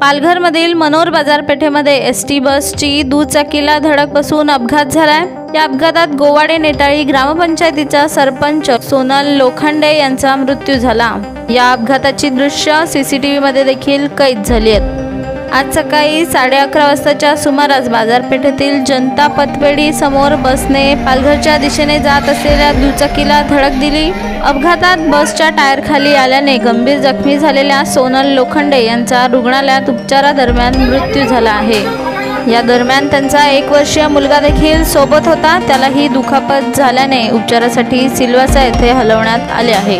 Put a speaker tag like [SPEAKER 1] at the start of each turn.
[SPEAKER 1] पालघरमधील मनोर बाजारपेठेमध्ये एसटी बसची दुचाकीला धडक बसून अपघात झालाय। या अपघातात गोवाडे नेटाळी ग्रामपंचायतीचा सरपंच सोनल लोखंडे यांचा मृत्यू झाला। या अपघाताची दृश्य सीसीटीव्ही मध्ये देखील कैद झाली आहेत। आज सकाळी 11:30 वाजताच्या सुमारास बाजारपेठेतील जनता पतपेढी समोर बसने पालघरच्या दिशेने जात असलेल्या दुचाकीला धडक दिली। अपघातात बसच्या टायर खाली आल्याने गंभीर जखमी झालेल्या सोनल लोखंडे यांचा रुग्णालयात उपचारादरम्यान मृत्यू झाला आहे। या दरम्यान त्यांचा 1 वर्षीय मुलगा देखील सोबत होता। त्यालाही दुखापत झाल्याने उपचारासाठी सिल्वासा येथे हलवण्यात आले आहे।